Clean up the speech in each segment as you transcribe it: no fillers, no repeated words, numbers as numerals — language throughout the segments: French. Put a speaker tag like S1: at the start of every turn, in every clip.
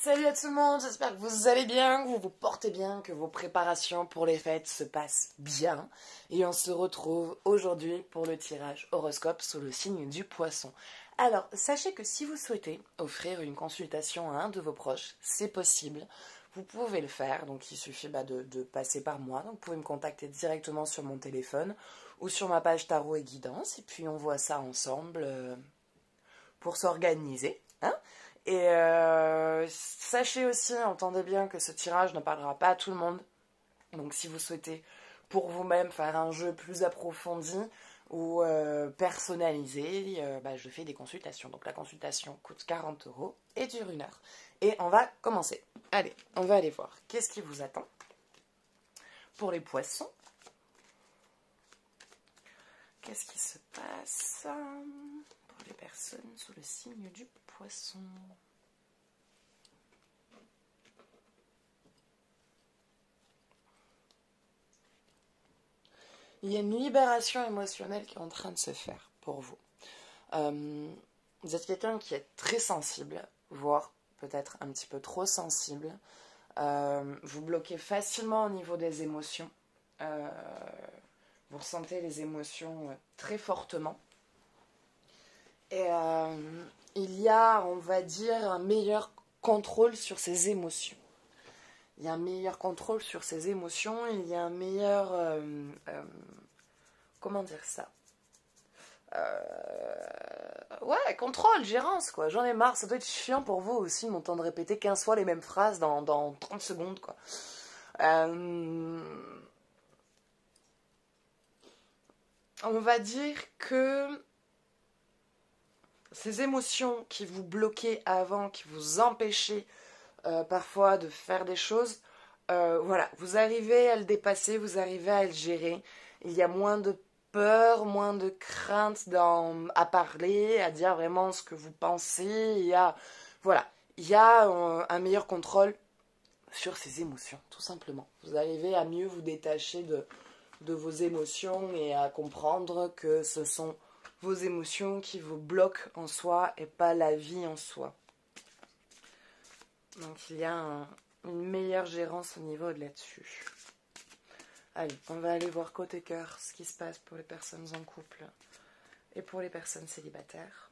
S1: Salut à tout le monde, j'espère que vous allez bien, que vous vous portez bien, que vos préparations pour les fêtes se passent bien. Et on se retrouve aujourd'hui pour le tirage horoscope sous le signe du poisson. Alors, sachez que si vous souhaitez offrir une consultation à un de vos proches, c'est possible. Vous pouvez le faire, donc il suffit de passer par moi. Donc vous pouvez me contacter directement sur mon téléphone ou sur ma page tarot et guidance. Et puis on voit ça ensemble pour s'organiser. Hein. Et sachez aussi, entendez bien que ce tirage ne parlera pas à tout le monde. Donc si vous souhaitez pour vous-même faire un jeu plus approfondi ou personnalisé, je fais des consultations. Donc la consultation coûte 40 € et dure 1 heure. Et on va commencer. Allez, on va aller voir qu'est-ce qui vous attend. Pour les poissons, qu'est-ce qui se passe pour les personnes sous le signe du poisson? Il y a une libération émotionnelle qui est en train de se faire pour vous. Vous êtes quelqu'un qui est très sensible, voire peut-être un petit peu trop sensible. Vous bloquez facilement au niveau des émotions. Vous ressentez les émotions très fortement. Et il y a, on va dire, un meilleur contrôle sur ces émotions. Il y a un meilleur contrôle sur ses émotions, il y a un meilleur... comment dire ça ouais, contrôle, gérance, quoi. J'en ai marre, ça doit être chiant pour vous aussi de m'entendre répéter 15 fois les mêmes phrases dans 30 secondes, quoi. On va dire que ces émotions qui vous bloquaient avant, qui vous empêchaient parfois de faire des choses, voilà, vous arrivez à le dépasser, vous arrivez à le gérer. Il y a moins de peur, moins de crainte à parler, à dire vraiment ce que vous pensez. Voilà, il y a un meilleur contrôle sur ces émotions, tout simplement. Vous arrivez à mieux vous détacher de vos émotions et à comprendre que ce sont vos émotions qui vous bloquent en soi et pas la vie en soi. Donc il y a une meilleure gérance au niveau de là-dessus. Allez, on va aller voir côté cœur ce qui se passe pour les personnes en couple et pour les personnes célibataires.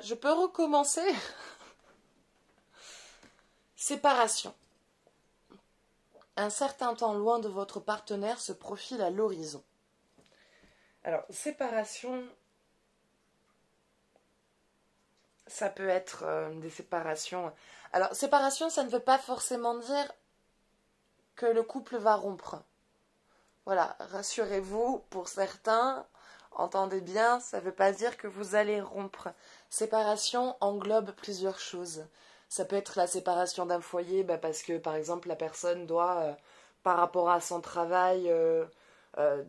S1: Je peux recommencer. Séparation. Un certain temps loin de votre partenaire se profile à l'horizon. Alors, séparation, ça peut être des séparations. Alors, séparation, ça ne veut pas forcément dire que le couple va rompre. Voilà, rassurez-vous, pour certains, entendez bien, ça ne veut pas dire que vous allez rompre. Séparation englobe plusieurs choses. Ça peut être la séparation d'un foyer, parce que, par exemple, la personne doit, par rapport à son travail,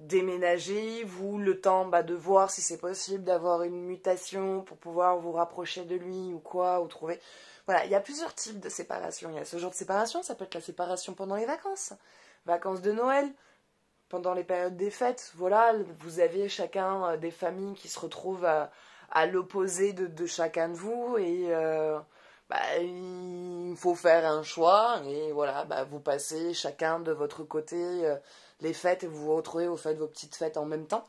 S1: déménager, vous, le temps de voir si c'est possible d'avoir une mutation pour pouvoir vous rapprocher de lui ou quoi, ou trouver... Voilà, il y a plusieurs types de séparation. Il y a ce genre de séparation, ça peut être la séparation pendant les vacances. Vacances de Noël, pendant les périodes des fêtes, voilà, vous avez chacun des familles qui se retrouvent à l'opposé de chacun de vous et il faut faire un choix et voilà, vous passez chacun de votre côté les fêtes et vous vous retrouvez, vous faites vos petites fêtes en même temps.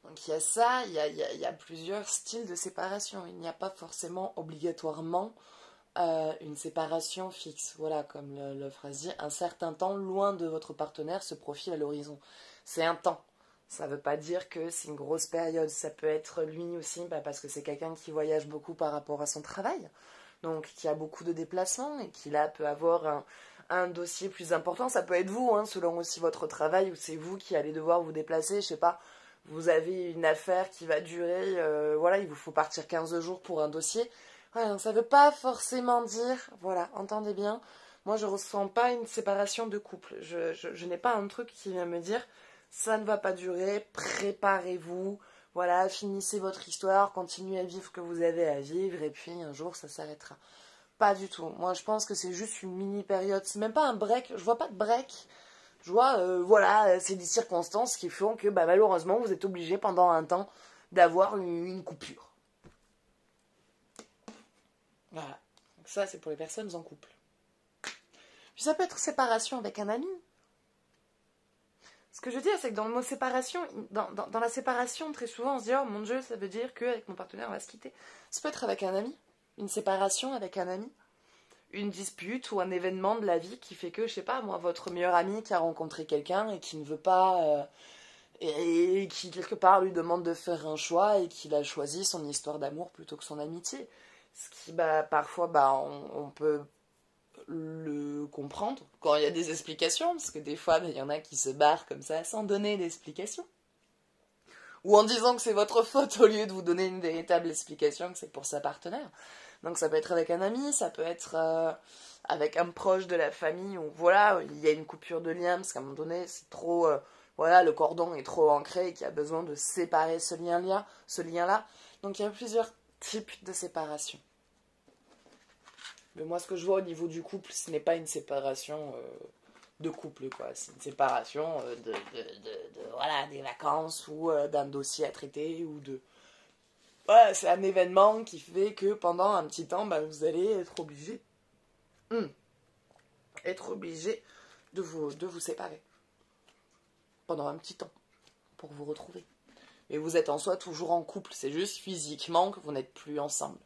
S1: Donc il y a ça, il y a plusieurs styles de séparation. Il n'y a pas forcément obligatoirement une séparation fixe. Voilà, comme le phrase dit, un certain temps loin de votre partenaire se profile à l'horizon. C'est un temps. Ça ne veut pas dire que c'est une grosse période. Ça peut être lui aussi, parce que c'est quelqu'un qui voyage beaucoup par rapport à son travail. Donc qui a beaucoup de déplacements et qui là peut avoir un dossier plus important. Ça peut être vous, selon aussi votre travail, ou c'est vous qui allez devoir vous déplacer, je sais pas. Vous avez une affaire qui va durer, il vous faut partir 15 jours pour un dossier. Ouais, donc ça ne veut pas forcément dire, voilà, entendez bien, moi je ne ressens pas une séparation de couple. Je n'ai pas un truc qui vient me dire, ça ne va pas durer, préparez-vous, voilà, finissez votre histoire, continuez à vivre ce que vous avez à vivre, et puis un jour ça s'arrêtera. Pas du tout. Moi, je pense que c'est juste une mini période. C'est même pas un break. Je vois pas de break. Je vois, voilà, c'est des circonstances qui font que bah, malheureusement, vous êtes obligé pendant un temps d'avoir une coupure. Voilà. Donc ça, c'est pour les personnes en couple. Puis ça peut être séparation avec un ami. Ce que je veux dire, c'est que dans le mot séparation, dans la séparation, très souvent, on se dit, oh mon Dieu, ça veut dire qu'avec mon partenaire, on va se quitter. Ça peut être avec un ami. Une séparation avec un ami. Une dispute ou un événement de la vie qui fait que, je sais pas, moi, votre meilleur ami qui a rencontré quelqu'un et qui ne veut pas... et qui, quelque part, lui demande de faire un choix et qu'il a choisi son histoire d'amour plutôt que son amitié. Ce qui, bah, parfois, bah, on peut le comprendre quand il y a des explications, parce que des fois, il y en a qui se barrent comme ça sans donner d'explication. Ou en disant que c'est votre faute au lieu de vous donner une véritable explication que c'est pour sa partenaire. Donc ça peut être avec un ami, ça peut être avec un proche de la famille où voilà, il y a une coupure de lien parce qu'à un moment donné, c'est trop voilà, le cordon est trop ancré et qu'il y a besoin de séparer ce lien-là. Donc il y a plusieurs types de séparation. Mais moi, ce que je vois au niveau du couple, ce n'est pas une séparation de couple, quoi. C'est une séparation voilà, des vacances ou d'un dossier à traiter ou de... Voilà, c'est un événement qui fait que pendant un petit temps, bah, vous allez être obligé de vous séparer. Pendant un petit temps, pour vous retrouver. Et vous êtes en soi toujours en couple, c'est juste physiquement que vous n'êtes plus ensemble.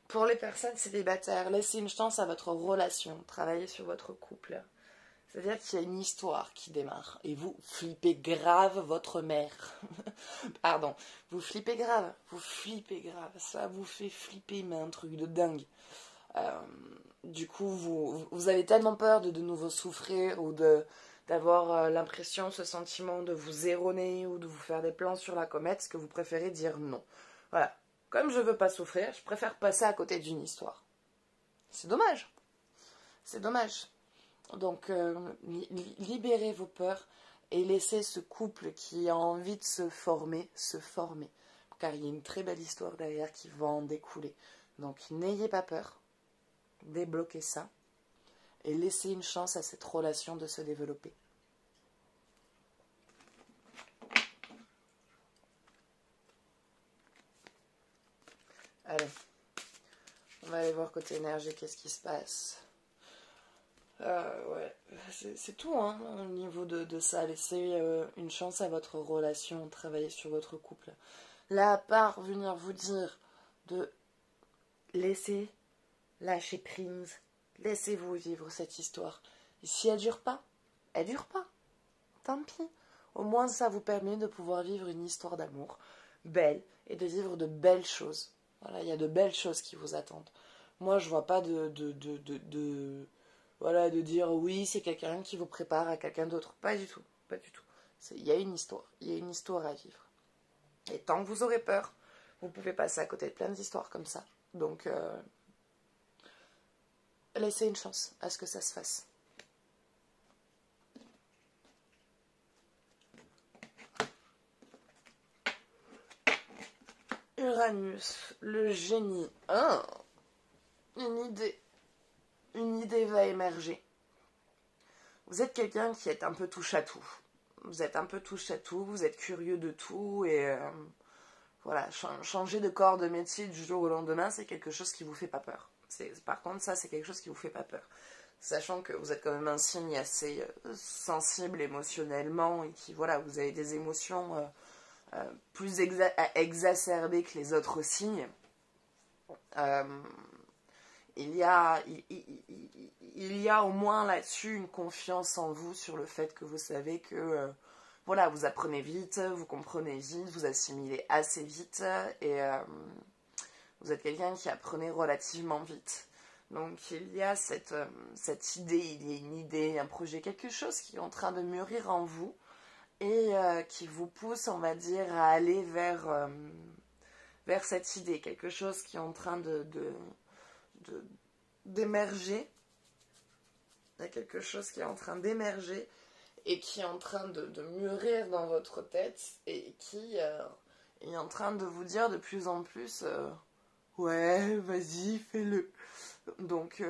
S1: Pour les personnes célibataires, laissez une chance à votre relation, travaillez sur votre couple. C'est-à-dire qu'il y a une histoire qui démarre et vous flippez grave votre mère. Pardon, vous flippez grave. Ça vous fait flipper, mais un truc de dingue. Du coup, vous avez tellement peur de nouveau souffrir ou d'avoir l'impression, ce sentiment de vous erroner ou de vous faire des plans sur la comète, que vous préférez dire non. Voilà. Comme je veux pas souffrir, je préfère passer à côté d'une histoire. C'est dommage. C'est dommage. Donc, libérez vos peurs et laissez ce couple qui a envie de se former. Car il y a une très belle histoire derrière qui va en découler. Donc, n'ayez pas peur. Débloquez ça. Et laissez une chance à cette relation de se développer. Allez. On va aller voir côté énergie, qu'est-ce qui se passe. Ouais, c'est tout hein, au niveau de ça. Laissez une chance à votre relation, travailler sur votre couple. Là, à part venir vous dire de laisser lâcher prise, laissez-vous vivre cette histoire. Et si elle dure pas, tant pis. Au moins, ça vous permet de pouvoir vivre une histoire d'amour belle et de vivre de belles choses. Voilà, il y a de belles choses qui vous attendent. Moi, je vois pas voilà, de dire oui, c'est quelqu'un qui vous prépare à quelqu'un d'autre. Pas du tout, pas du tout. Il y a une histoire à vivre. Et tant que vous aurez peur, vous pouvez passer à côté de plein d'histoires comme ça. Donc, laissez une chance à ce que ça se fasse. Uranus, le génie. Ah, une idée va émerger. Vous êtes quelqu'un qui est un peu touche à tout. Vous êtes curieux de tout et voilà, changer de corps de métier du jour au lendemain, c'est quelque chose qui vous fait pas peur. Par contre, ça, c'est quelque chose qui vous fait pas peur. Sachant que vous êtes quand même un signe assez sensible émotionnellement et qui, voilà, vous avez des émotions plus exacerbées que les autres signes. Il y a au moins là-dessus une confiance en vous sur le fait que vous savez que voilà, vous apprenez vite, vous comprenez vite, vous assimilez assez vite et vous êtes quelqu'un qui apprenait relativement vite. Donc il y a cette idée, il y a une idée, un projet, quelque chose qui est en train de mûrir en vous et qui vous pousse, on va dire, à aller vers cette idée, quelque chose qui est en train d'émerger. Il y a quelque chose qui est en train d'émerger et qui est en train de mûrir dans votre tête et qui est en train de vous dire de plus en plus Ouais, vas-y, fais-le. Donc,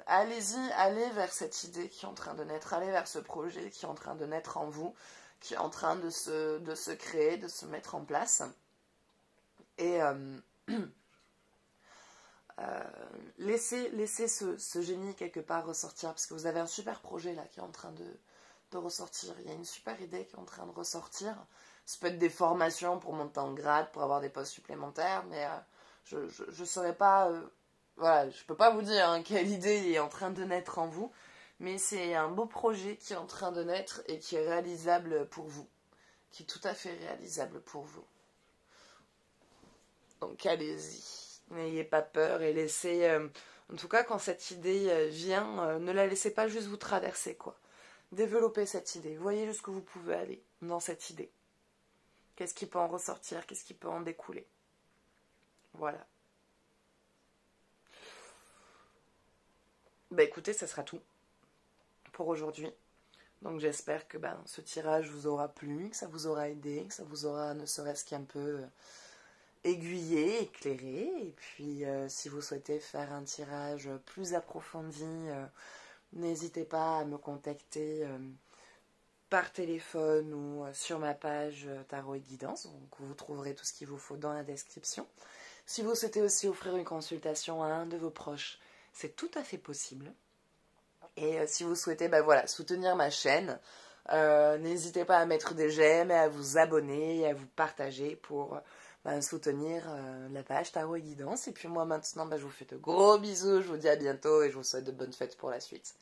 S1: allez-y, allez vers cette idée qui est en train de naître, allez vers ce projet qui est en train de naître en vous, qui est en train de se créer, de se mettre en place. Et laissez ce génie quelque part ressortir, parce que vous avez un super projet là qui est en train de ressortir. Il y a une super idée qui est en train de ressortir. Ça peut être des formations pour monter en grade, pour avoir des postes supplémentaires, mais je ne saurais pas... voilà, je peux pas vous dire hein, quelle idée est en train de naître en vous, mais c'est un beau projet qui est en train de naître et qui est réalisable pour vous, qui est tout à fait réalisable pour vous. Donc allez-y, n'ayez pas peur et laissez... en tout cas, quand cette idée vient, ne la laissez pas juste vous traverser, quoi. Développez cette idée, voyez jusqu'où vous pouvez aller dans cette idée. Qu'est-ce qui peut en ressortir, qu'est-ce qui peut en découler. Voilà. Bah écoutez, ça sera tout pour aujourd'hui. Donc j'espère que ce tirage vous aura plu, que ça vous aura aidé, que ça vous aura ne serait-ce qu'un peu aiguillé, éclairé. Et puis si vous souhaitez faire un tirage plus approfondi, n'hésitez pas à me contacter par téléphone ou sur ma page Tarot et Guidance. Donc vous trouverez tout ce qu'il vous faut dans la description. Si vous souhaitez aussi offrir une consultation à un de vos proches, c'est tout à fait possible. Et si vous souhaitez soutenir ma chaîne, n'hésitez pas à mettre des j'aime et à vous abonner et à vous partager pour soutenir la page Tarot et Guidance. Et puis moi maintenant, je vous fais de gros bisous, je vous dis à bientôt et je vous souhaite de bonnes fêtes pour la suite.